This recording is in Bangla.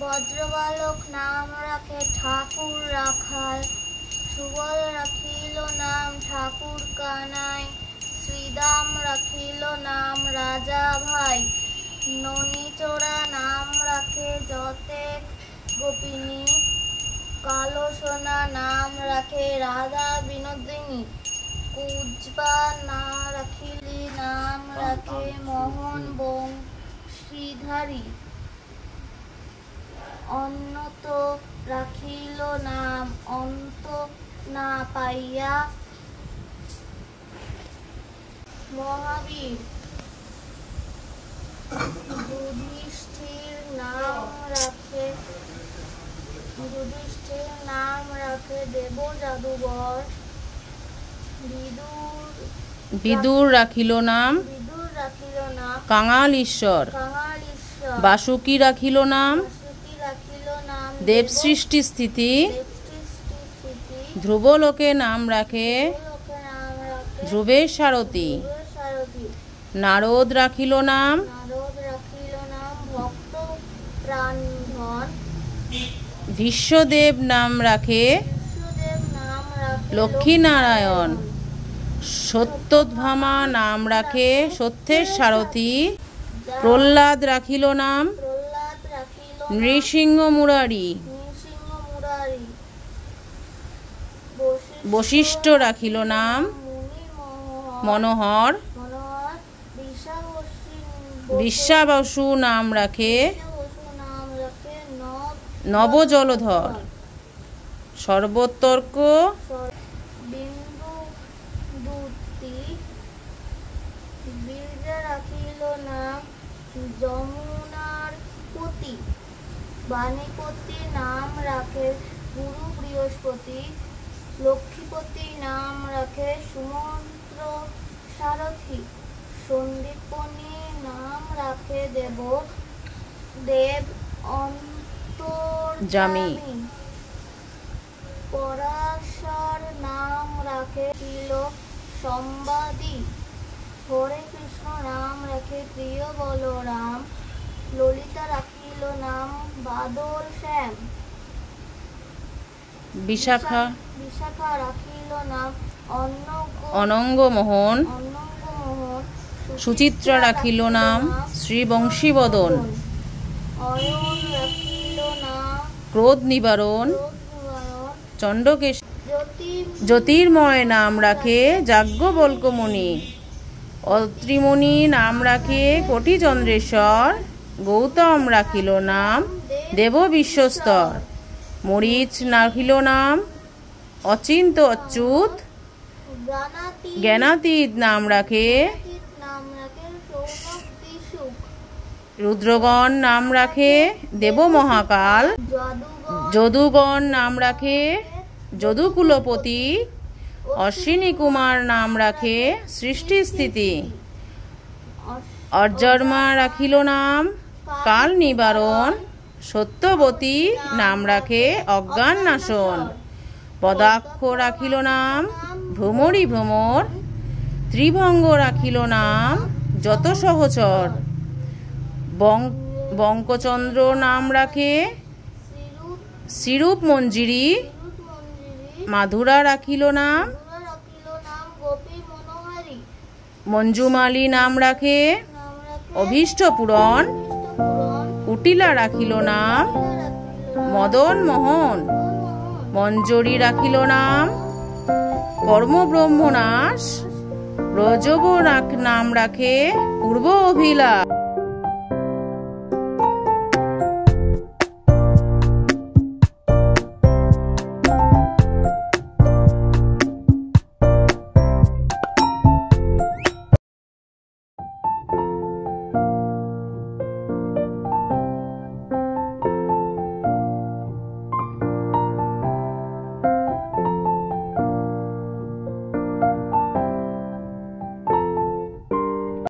বজ্রবালক নাম রাখে ঠাকুর রাখাল, সুবল রাখিল নাম ঠাকুর কানাই, শ্রীদাম রাখিল নাম রাজা ভাই, ননীচোরা নাম রাখে যতেক গোপিনী, কালো সোনা নাম রাখে রাধা বিনোদিনী, কুজবা না রাখিলি নাম রাখে মোহন বংশীধারী, অন্নত রাখিল নাম অন্ত না পাইয়া মহাবীর, যুধিষ্ঠির নাম রাখে দেব জাদুঘর, বিদুর রাখিল নাম কাঙাল ঈশ্বর, বাসুকি রাখিল নাম দেব সৃষ্টি স্থিতি, ধ্রুবলোকে নাম রাখে ধ্রুবের সারথি, নারদ রাখিল নাম ভক্ত প্রাণধন, বিশ্বদেব নাম রাখে লক্ষ্মীনারায়ণ, সত্যভামা নাম রাখে সত্যের সারথি, প্রহ্লাদ রাখিল নাম নৃসিংহ মুরারি, বশিষ্ঠ রাখিল নাম মনোহর, বিশ্বাবসু নাম রাখে নবজলধর, সর্বতর্ক রাখিল নাম যমুনার পতি, বাণীপতি নাম রাখে গুরু বৃহস্পতি, লক্ষ্মীপতি নাম রাখে সুমন্ত্র সারথি, সন্দীপনী নাম রাখে দেব অন্তর্যামী, পরাশর নাম রাখে সম্বাদী, হরে কৃষ্ণ নাম রাখে প্রিয় বলরাম, ললিতা রাখিল নাম বাদল শ্যাম, বিশাখা রাখিল নাম অনঙ্গ মোহন, সুচিত্রা রাখিল নাম শ্রীবংশীবদন, অয়ন রাখিল নাম ক্রোধ নিবারণ, চণ্ডকেশ, জ্যোতির্ময় নাম রাখে যাজ্ঞবল্ক্যমুনি, অত্রিমুনি নাম রাখে কোটিচন্দ্রেশ্বর, গৌতম রাখিল নাম দেব বিশ্বস্তর, মরিচ রাখিল নাম অচিন্ত অচ্যুত, জ্ঞানাতীত নাম রাখে রুদ্রগণ নাম রাখে দেব মহাকাল, যদুগণ নাম রাখে যদুকুলপতি, অশ্বিনী কুমার নাম রাখে সৃষ্টি স্থিতি, অর্জর্মা রাখিল নাম কাল নিবারণ, সত্যবতী নাম রাখে অজ্ঞান নাশন, পদাক্ষ রাখিল নাম ভ্রমরী ভ্রমর, ত্রিভঙ্গ রাখিল নাম যত সহচর, বঙ্কচন্দ্র নাম রাখে শ্রীরূপ মঞ্জিরি, মাধুরা রাখিল নাম মঞ্জুমালী নাম রাখে অভীষ্ট পূরণ, কুটিলা রাখিল নাম মদন মোহন, মঞ্জরী রাখিল নাম কর্মব্রহ্মনাশ, ব্রজব নাম রাখে পূর্ব অভিলাষ।